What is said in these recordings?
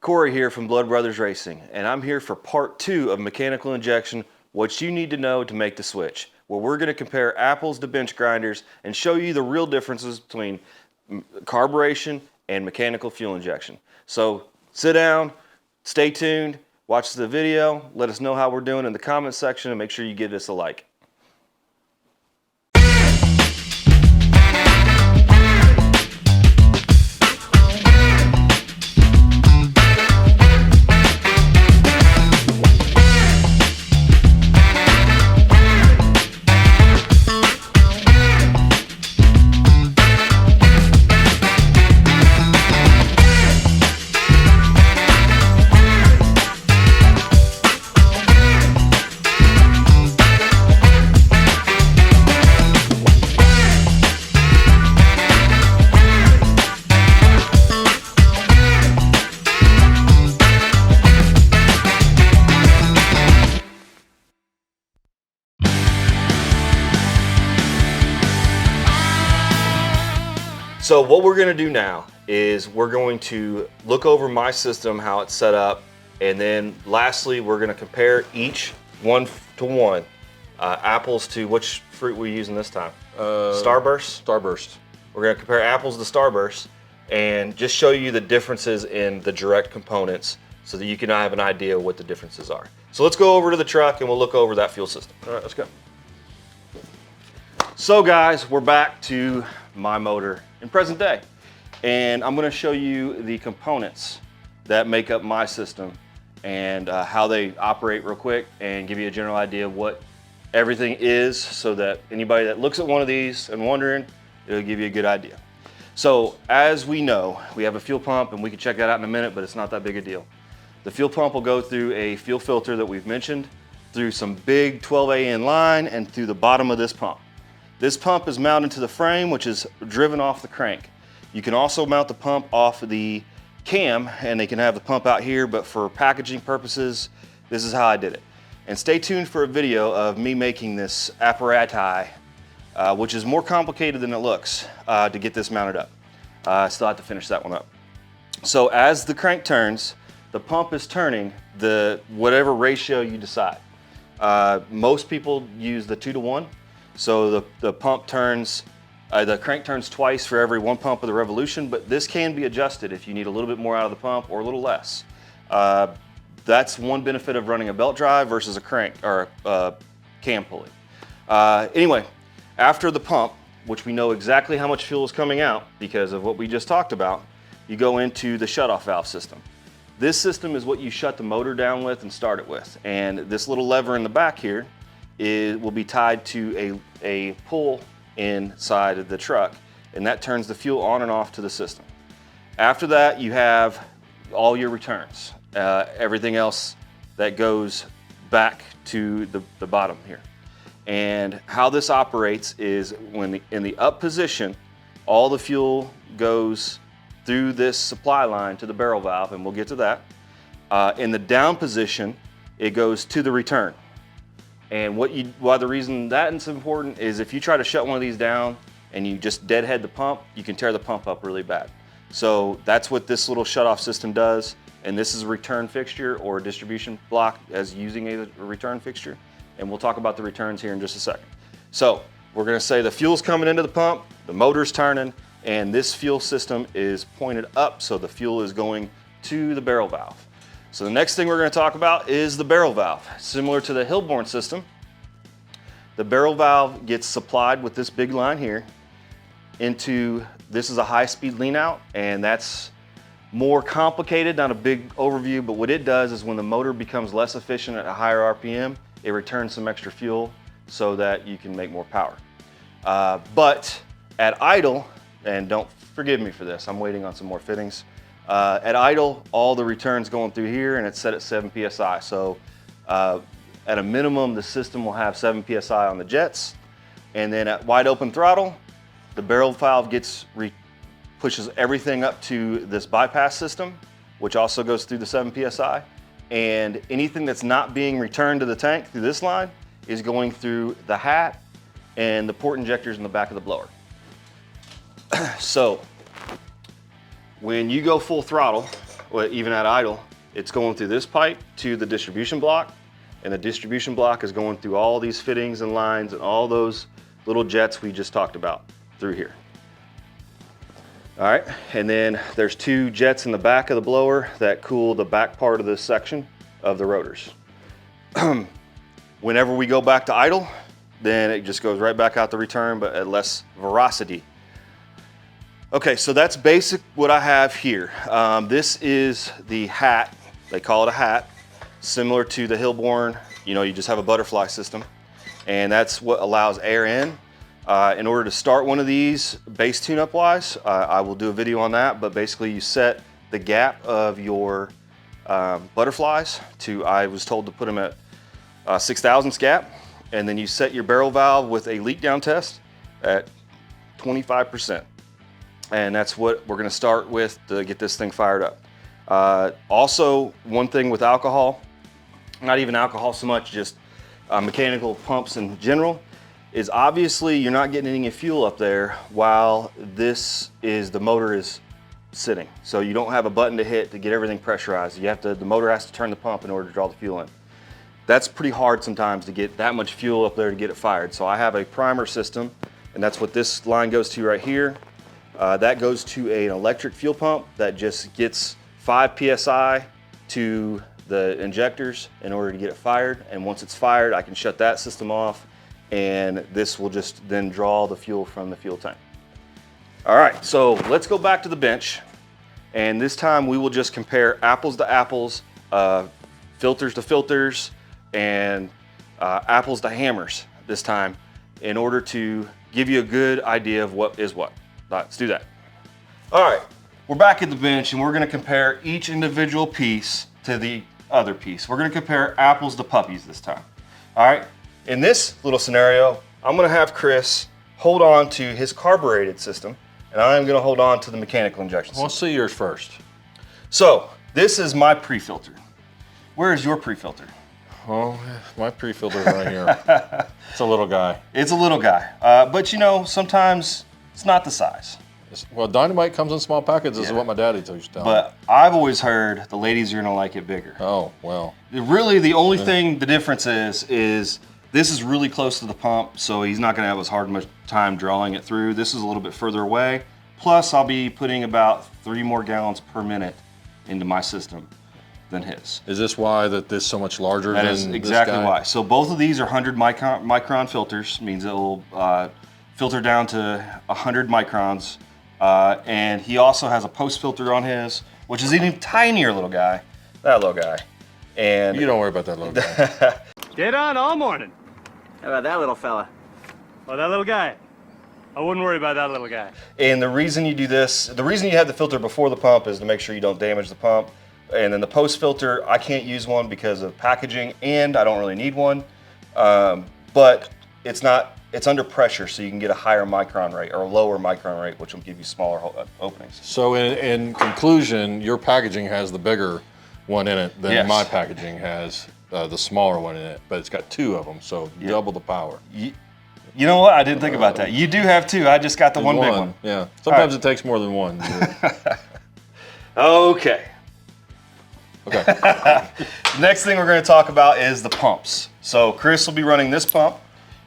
Corey here from Blood Brothers Racing, and I'm here for part 2 of mechanical injection, what you need to know to make the switch, where we're going to compare apples to bench grinders and show you the real differences between carburation and mechanical fuel injection. So sit down, stay tuned, watch the video, let us know how we're doing in the comments section, and make sure you give this a like. So what we're going to do now is we're going to look over my system, how it's set up, and then lastly we're going to compare each one-to-one, apples to which fruit we're using this time? Starburst? Starburst. We're going to compare apples to Starburst and just show you the differences in the direct components so that you can have an idea of what the differences are. So let's go over to the truck and we'll look over that fuel system. All right, let's go. So guys, we're back to my motor in present day, and I'm going to show you the components that make up my system and how they operate real quick, and give you a general idea of what everything is, so that anybody that looks at one of these and wondering, it'll give you a good idea. So as we know, we have a fuel pump, and we can check that out in a minute, but it's not that big a deal. The fuel pump will go through a fuel filter that we've mentioned, through some big 12AN line, and through the bottom of this pump. This pump is mounted to the frame, which is driven off the crank. You can also mount the pump off of the cam, and they can have the pump out here, but for packaging purposes, this is how I did it. And stay tuned for a video of me making this apparatus, which is more complicated than it looks, to get this mounted up. I still have to finish that one up. So as the crank turns, the pump is turning whatever ratio you decide. Most people use the 2-to-1. So the pump turns, the crank turns twice for every 1 pump of the revolution, but this can be adjusted if you need a little bit more out of the pump or a little less. That's one benefit of running a belt drive versus a crank or a cam pulley. Anyway, after the pump, which we know exactly how much fuel is coming out because of what we just talked about, you go into the shutoff valve system. This system is what you shut the motor down with and start it with. And this little lever in the back here will be tied to a pull inside of the truck, and that turns the fuel on and off to the system. After that, you have all your returns, everything else that goes back to the bottom here. And how this operates is when in the up position, all the fuel goes through this supply line to the barrel valve, and we'll get to that. In the down position, it goes to the return. And why the reason that's important is if you try to shut one of these down and you just deadhead the pump, you can tear the pump up really bad. So that's what this little shutoff system does. And this is a return fixture or a distribution block as using a return fixture. And we'll talk about the returns here in just a second. So we're going to say the fuel's coming into the pump, the motor's turning, and this fuel system is pointed up, so the fuel is going to the barrel valve. So the next thing we're going to talk about is the barrel valve. Similar to the Hilborn system, the barrel valve gets supplied with this big line here into, this is a high-speed lean out, and that's more complicated, not a big overview, but what it does is when the motor becomes less efficient at a higher RPM, it returns some extra fuel so that you can make more power. But at idle, and don't forgive me for this, I'm waiting on some more fittings. At idle, all the returns going through here, and it's set at 7 PSI. So at a minimum, the system will have 7 PSI on the jets. And then at wide open throttle, the barrel valve pushes everything up to this bypass system, which also goes through the 7 PSI. And anything that's not being returned to the tank through this line is going through the hat and the port injectors in the back of the blower. So when you go full throttle, well, even at idle, it's going through this pipe to the distribution block, and the distribution block is going through all these fittings and lines and all those little jets we just talked about through here. All right, and then there's 2 jets in the back of the blower that cool the back part of this section of the rotors. Whenever we go back to idle, then it just goes right back out the return, but at less velocity. Okay, so that's basic what I have here. This is the hat. They call it a hat, similar to the Hillborn. You know, you just have a butterfly system, and that's what allows air in. In order to start one of these base tune-up wise, I will do a video on that, but basically you set the gap of your butterflies to, I was told to put them at 6 thousandths gap, and then you set your barrel valve with a leak down test at 25%. And that's what we're gonna start with to get this thing fired up. Also, one thing with alcohol, not even alcohol so much, just mechanical pumps in general, is obviously you're not getting any fuel up there while the motor is sitting. So you don't have a button to hit to get everything pressurized. The motor has to turn the pump in order to draw the fuel in. That's pretty hard sometimes to get that much fuel up there to get it fired. So I have a primer system, and that's what this line goes to right here. That goes to an electric fuel pump that just gets 5 PSI to the injectors in order to get it fired. And once it's fired, I can shut that system off, and this will just then draw the fuel from the fuel tank. All right, so let's go back to the bench, and this time we will just compare apples to apples, filters to filters, and apples to hammers this time in order to give you a good idea of what is what. Let's do that. All right, we're back at the bench, and we're gonna compare each individual piece to the other piece. We're gonna compare apples to puppies this time. All right, in this little scenario, I'm gonna have Chris hold on to his carbureted system, and I'm gonna hold on to the mechanical injection system. Let's see yours first. So, this is my pre-filter. Where is your pre-filter? Oh, my pre-filter's right here. It's a little guy. It's a little guy, but you know, sometimes it's not the size. Well, dynamite comes in small packages, is what my daddy used to tell me. But I've always heard the ladies are gonna like it bigger. Oh, well. Really, the only thing, the difference is this is really close to the pump, so he's not gonna have as hard much time drawing it through. This is a little bit further away. Plus, I'll be putting about 3 more gallons per minute into my system than his. Is this why that this is so much larger than this guy? That is exactly why. So both of these are 100 micron filters, means it will filter down to 100 microns. And he also has a post filter on his, which is even tinier little guy. That little guy. And you don't worry about that little guy. Dead on all morning. How about that little fella? Oh, that little guy. I wouldn't worry about that little guy. And the reason you do this, the reason you have the filter before the pump is to make sure you don't damage the pump. And then the post filter, I can't use one because of packaging, and I don't really need one. But it's under pressure, so you can get a higher micron rate or a lower micron rate, which will give you smaller openings. So in conclusion, your packaging has the bigger one in it than Yes. my packaging has the smaller one in it, but it's got 2 of them, so double the power. You know what? I didn't think about that. You do have 2. I just got the one big one. Yeah. Sometimes it takes more than one. Okay. Okay. Next thing we're going to talk about is the pumps. So Chris will be running this pump,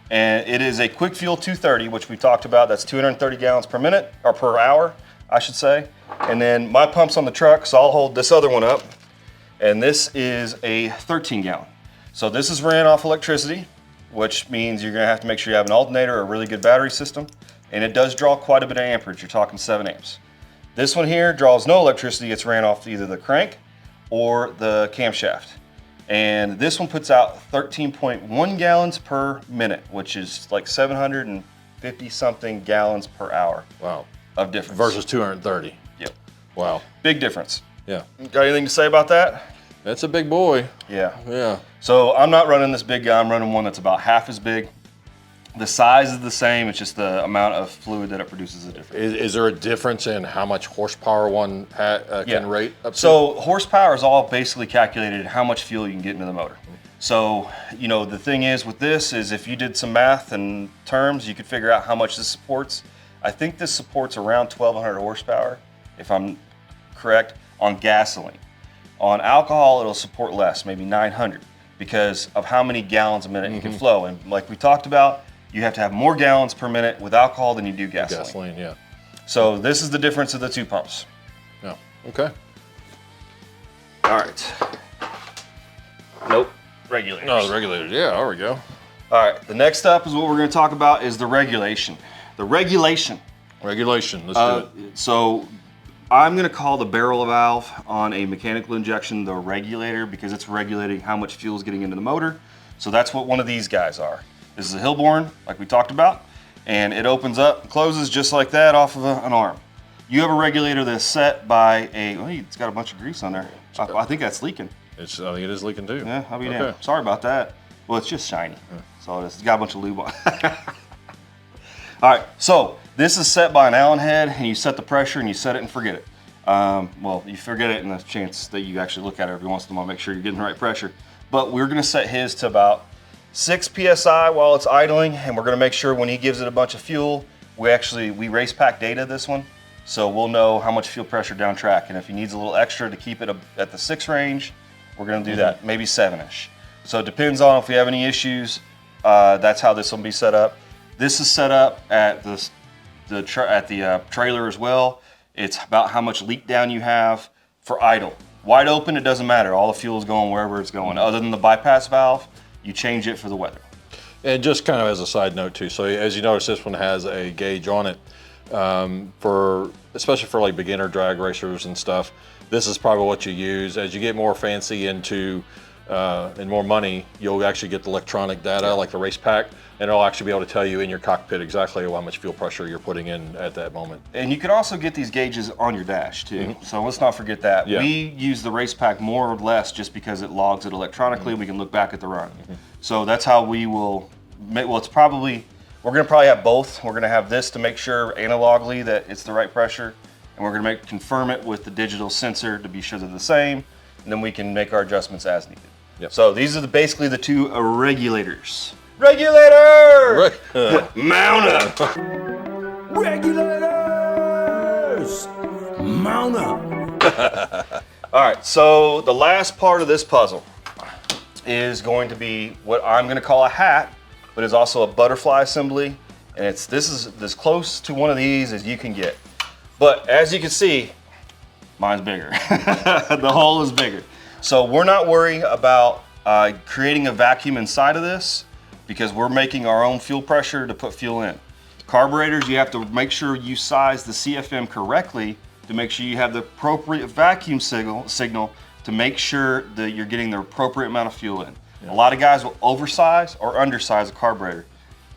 and it is a Quick Fuel 230, which we talked about. That's 230 gallons per minute, or per hour, I should say. And then my pump's on the truck, so I'll hold this other one up. And this is a 13 gallon. So this is ran off electricity, which means you're going to have to make sure you have an alternator or a really good battery system. And it does draw quite a bit of amperage. You're talking 7 amps. This one here draws no electricity. It's ran off either the crank or the camshaft. And this one puts out 13.1 gallons per minute, which is like 750 something gallons per hour. Wow. Of difference. Versus 230. Yep. Wow. Big difference. Yeah. Got anything to say about that? That's a big boy. Yeah. Yeah. So I'm not running this big guy. I'm running one that's about half as big. The size is the same. It's just the amount of fluid that it produces is different. Is there a difference in how much horsepower one can rate up to? So horsepower is all basically calculated how much fuel you can get into the motor. So, you know, the thing is with this is if you did some math and terms, you could figure out how much this supports. I think this supports around 1,200 horsepower, if I'm correct. on gasoline. On alcohol, it'll support less, maybe 900, because of how many gallons a minute you can flow. And like we talked about, you have to have more gallons per minute with alcohol than you do gasoline. Gasoline, yeah. So this is the difference of the two pumps. Yeah. Okay. All right. Nope. Regulators. No, the regulators. Yeah, there we go. All right. The next up is what we're going to talk about is the regulation. The regulation. Regulation. Let's do it. So I'm going to call the barrel valve on a mechanical injection the regulator because it's regulating how much fuel is getting into the motor. So that's what one of these guys are. This is a Hillborn, like we talked about, and it opens up and closes just like that off of an arm. You have a regulator that's set by a, oh, it's got a bunch of grease on there. I think that's leaking. I think it is leaking too. Yeah, I'll be damned. Sorry about that. Well, it's just shiny. So it's got a bunch of lube on. All right, so this is set by an Allen head, and you set the pressure and you set it and forget it. Well, you forget it, and there's a chance that you actually look at it every once in a while, make sure you're getting the right pressure. But we're gonna set his to about 6 PSI while it's idling, and we're gonna make sure when he gives it a bunch of fuel, we race pack data this one, so we'll know how much fuel pressure down track. And if he needs a little extra to keep it at the 6 range, we're gonna do that, maybe 7-ish. So it depends on if we have any issues, that's how this will be set up. This is set up at the trailer as well. It's about how much leak down you have for idle. Wide open, it doesn't matter. All the fuel is going wherever it's going. Other than the bypass valve, you change it for the weather. And just kind of as a side note too, so as you notice, this one has a gauge on it especially for like beginner drag racers and stuff. This is probably what you use. As you get more fancy into and more money, you'll actually get the electronic data like the race pack, and it'll actually be able to tell you in your cockpit exactly how much fuel pressure you're putting in at that moment. And you can also get these gauges on your dash too. So let's not forget that. Yeah. We use the race pack more or less just because it logs it electronically. We can look back at the run. So that's how we will, well, it's probably, we're gonna probably have both. We're gonna have this to make sure analogically that it's the right pressure, and we're gonna confirm it with the digital sensor to be sure they're the same, and then we can make our adjustments as needed. Yep. So these are basically the two regulators. Regulator! Mount up! Regulators! Mount up! All right, so the last part of this puzzle is going to be what I'm gonna call a hat, but it's also a butterfly assembly, and this is as close to one of these as you can get. But as you can see, mine's bigger. The hole is bigger. So we're not worrying about creating a vacuum inside of this because we're making our own fuel pressure to put fuel in. Carburetors, you have to make sure you size the CFM correctly to make sure you have the appropriate vacuum signal to make sure that you're getting the appropriate amount of fuel in. Yeah. A lot of guys will oversize or undersize a carburetor.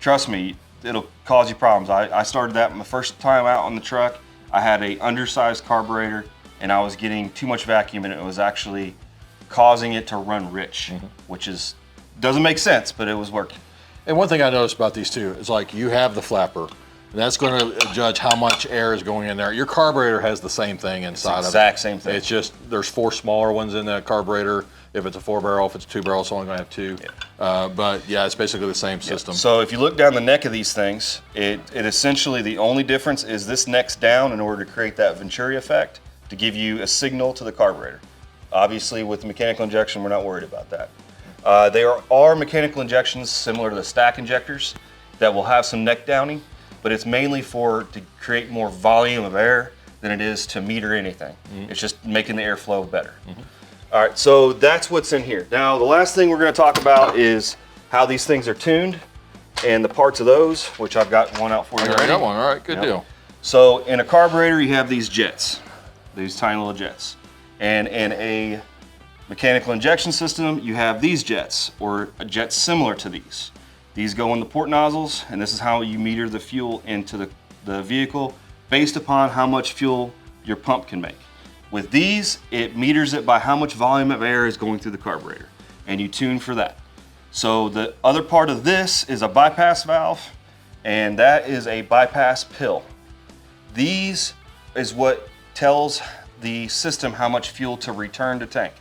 Trust me, it'll cause you problems. I started that my first time out on the truck. I had a undersized carburetor and I was getting too much vacuum, and it was actually causing it to run rich, which doesn't make sense, but it was working. And one thing I noticed about these two is like you have the flapper, and that's going to judge how much air is going in there. Your carburetor has the same thing inside of it. Exact same thing. It's just there's 4 smaller ones in that carburetor. If it's a 4-barrel, if it's a 2-barrel, it's only going to have 2. Yeah. But yeah, it's basically the same system. So if you look down the neck of these things, it essentially, the only difference is this neck's down in order to create that Venturi effect to give you a signal to the carburetor. Obviously, with the mechanical injection, we're not worried about that. There are mechanical injections similar to the stack injectors that will have some neck downing, but it's mainly to create more volume of air than it is to meter anything. It's just making the airflow better. All right, so that's what's in here. Now, the last thing we're gonna talk about is how these things are tuned and the parts of those, which I've got one out for you already. I got one, all right, good deal. So in a carburetor, you have these jets, these tiny little jets. And in a mechanical injection system, you have these jets, or jets similar to these. These go in the port nozzles, and this is how you meter the fuel into the vehicle based upon how much fuel your pump can make. With these, it meters it by how much volume of air is going through the carburetor, and you tune for that. So the other part of this is a bypass valve, and that is a bypass pill. These is what tells the system how much fuel to return to tank.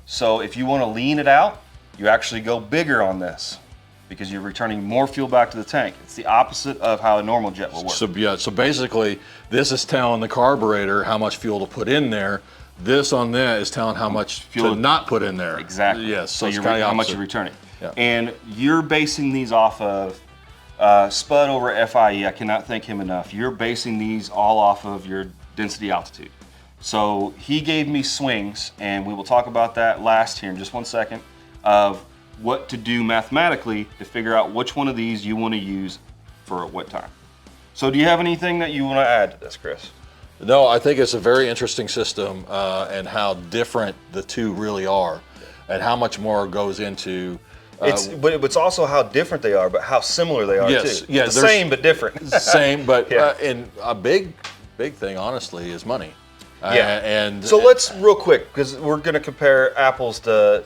So if you want to lean it out, you actually go bigger on this because you're returning more fuel back to the tank. It's the opposite of how a normal jet will work. So yeah, so basically this is telling the carburetor how much fuel to put in there. This on that is telling how much Fuel to not put in there. Exactly. Yes. So it's you're kinda how much opposite. you're returning. Yeah. And you're basing these off of Spud over FIE. I cannot thank him enough. You're basing these all off of your density altitude. So he gave me swings, and we will talk about that last here in just 1 second, of what to do mathematically to figure out which one of these you want to use for at what time. So do you have anything that you want to add to this, Chris? No, I think it's a very interesting system, and how different the two really are, and how much more goes into. But it's also how different they are, but how similar they are Yes, too. yeah, the there's- same but different. Same, but Yeah. and a big thing, honestly, is money. Yeah. And So let's real quick, because we're going to compare apples to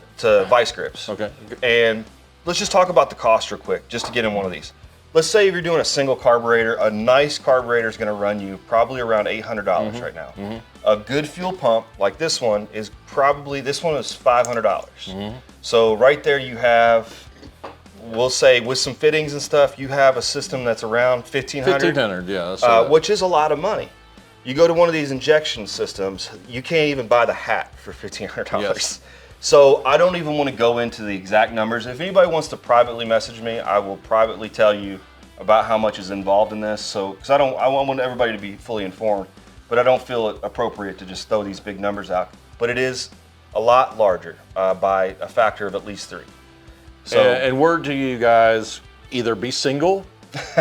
vice grips. Okay. And let's just talk about the cost real quick, just to get in one of these. Let's say if you're doing a single carburetor, a nice carburetor is going to run you probably around $800 right now. A good fuel pump like this one is probably, this one is $500. So right there you have, we'll say with some fittings and stuff, you have a system that's around $1,500. 1,500, yeah. That's Which is a lot of money. You go to one of these injection systems, you can't even buy the hat for $1,500. Yes. So I don't even want to go into the exact numbers. If anybody wants to privately message me, I will privately tell you about how much is involved in this. So, because I want everybody to be fully informed, but I don't feel it appropriate to just throw these big numbers out. But it is a lot larger by a factor of at least 3. So, and word to you guys, either be single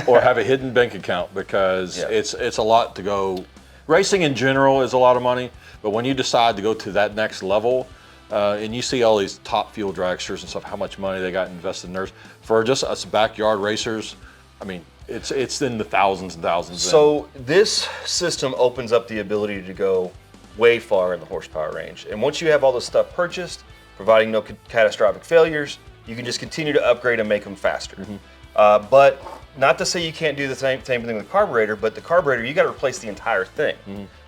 or have a hidden bank account, because Yeah. it's a lot to go. Racing in general is a lot of money, but when you decide to go to that next level, and you see all these top fuel dragsters and stuff, how much money they got invested in theirs. For just us backyard racers, I mean, it's in the thousands and thousands. So this system opens up the ability to go way far in the horsepower range. And once you have all this stuff purchased, providing no catastrophic failures, you can just continue to upgrade and make them faster. But not to say you can't do the same thing with the carburetor, but the carburetor, you got to replace the entire thing.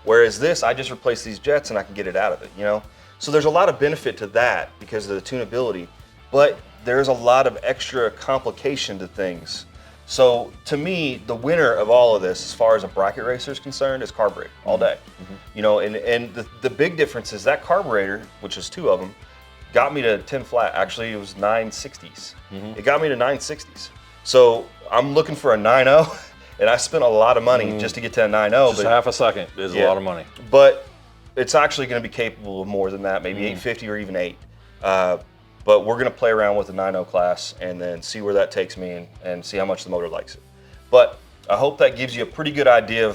Whereas this, I just replace these jets and I can get it out of it, you know? So there's a lot of benefit to that because of the tunability, but there's a lot of extra complication to things. So to me, the winner of all of this, as far as a bracket racer is concerned, is carburetor all day. You know, and the big difference is that carburetor, which is 2 of them, got me to 10 flat. Actually, it was 960s. It got me to 960s. So I'm looking for a 9.0, and I spent a lot of money just to get to a 9.0. just half a second is a lot of money. But it's actually going to be capable of more than that, maybe 850 or even 8. But we're going to play around with the 9.0 class and then see where that takes me and see how much the motor likes it. But I hope that gives you a pretty good idea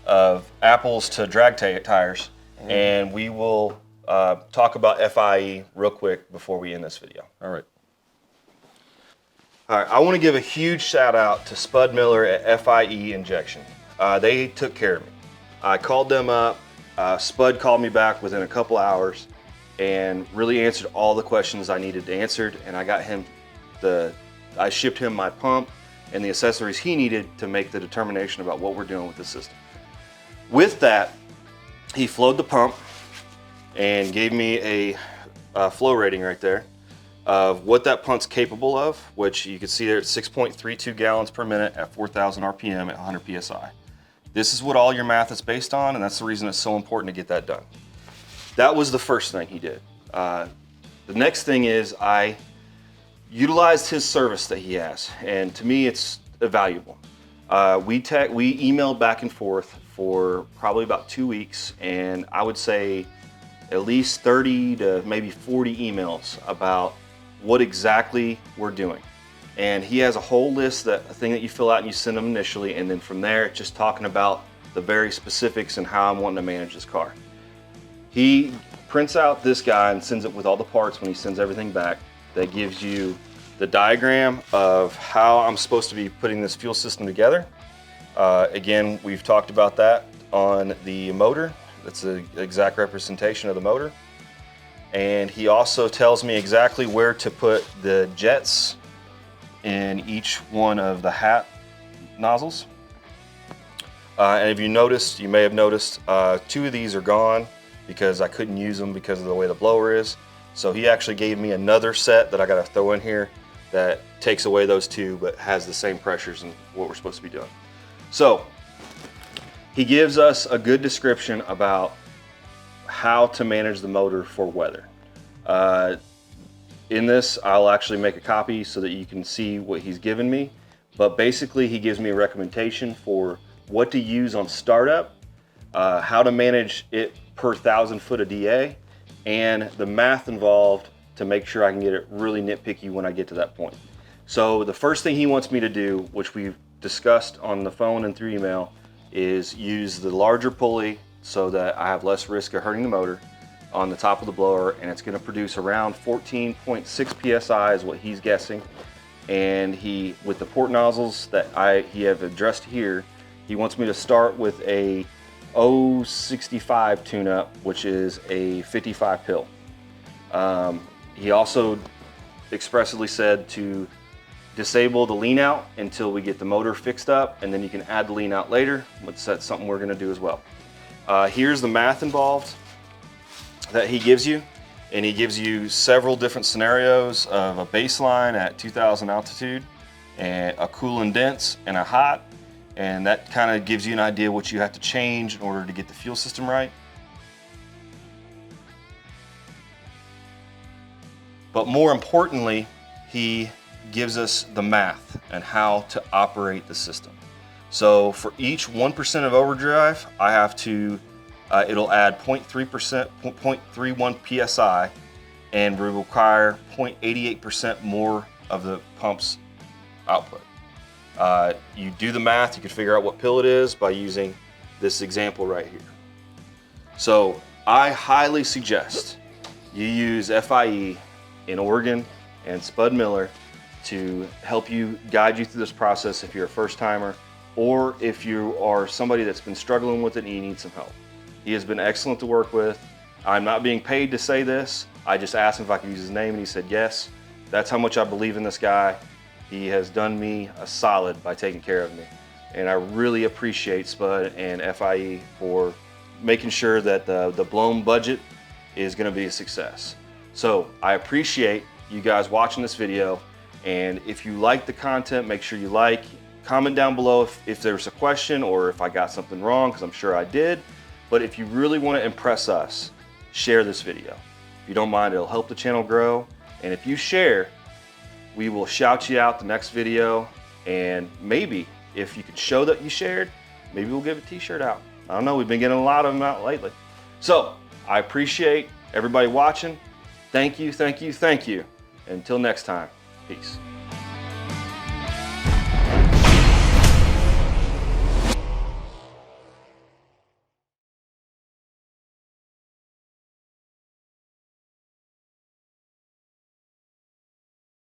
of apples to drag tires. And we will talk about FIE real quick before we end this video. All right. All right, I want to give a huge shout out to Spud Miller at FIE Injection. They took care of me. I called them up. Spud called me back within a couple hours and really answered all the questions I needed answered. And I got him I shipped him my pump and the accessories he needed to make the determination about what we're doing with the system. With that, he flowed the pump and gave me a flow rating right there of what that pump's capable of, which you can see there at 6.32 gallons per minute at 4,000 RPM at 100 PSI. This is what all your math is based on, and that's the reason it's so important to get that done. That was the first thing he did. The next thing is I utilized his service that he has, and to me it's valuable. We emailed back and forth for probably about 2 weeks, and I would say at least 30 to maybe 40 emails about what exactly we're doing. And he has a whole list, a thing that you fill out and you send him initially, and then from there it's just talking about the very specifics and how I'm wanting to manage this car. He prints out this guy and sends it with all the parts when he sends everything back. That gives you the diagram of how I'm supposed to be putting this fuel system together. Again, we've talked about that on the motor. That's the exact representation of the motor. And he also tells me exactly where to put the jets in each one of the hat nozzles. And if you noticed, you may have noticed, 2 of these are gone because I couldn't use them because of the way the blower is. So he actually gave me another set that I got to throw in here that takes away those 2 but has the same pressures and what we're supposed to be doing. So he gives us a good description about how to manage the motor for weather. In this, I'll actually make a copy so that you can see what he's given me. But basically, he gives me a recommendation for what to use on startup, how to manage it per 1,000 foot of DA, and the math involved to make sure I can get it really nitpicky when I get to that point. So the first thing he wants me to do, which we've discussed on the phone and through email, is use the larger pulley so that I have less risk of hurting the motor on the top of the blower, and it's going to produce around 14.6 psi is what he's guessing. And he, with the port nozzles that he have addressed here, he wants me to start with a 065 tune-up, which is a 55 pill. He also expressly said to disable the lean out until we get the motor fixed up, and then you can add the lean out later. That's something we're gonna do as well. Here's the math involved that he gives you, and he gives you several different scenarios of a baseline at 2,000 altitude, and a cool and dense, and a hot, and that kind of gives you an idea what you have to change in order to get the fuel system right. But more importantly, he gives us the math and how to operate the system. So for each 1% of overdrive, I have to, it'll add 0.3%, 0.31 PSI, and will require 0.88% more of the pump's output. You do the math, you can figure out what pill it is by using this example right here. So I highly suggest you use FIE in Oregon and Spud Miller to help you, guide you through this process if you're a first timer, or if you are somebody that's been struggling with it and you need some help. He has been excellent to work with. I'm not being paid to say this. I just asked him if I could use his name and he said yes. That's how much I believe in this guy. He has done me a solid by taking care of me. And I really appreciate Spud and FIE for making sure that the blown budget is gonna be a success. So I appreciate you guys watching this video. And if you like the content, make sure you like, comment down below if there's a question or if I got something wrong, because I'm sure I did. But if you really want to impress us, share this video. If you don't mind, it'll help the channel grow. And if you share, we will shout you out the next video. And maybe if you could show that you shared, maybe we'll give a t-shirt out. I don't know, we've been getting a lot of them out lately. So I appreciate everybody watching. Thank you, thank you, thank you. Until next time, peace.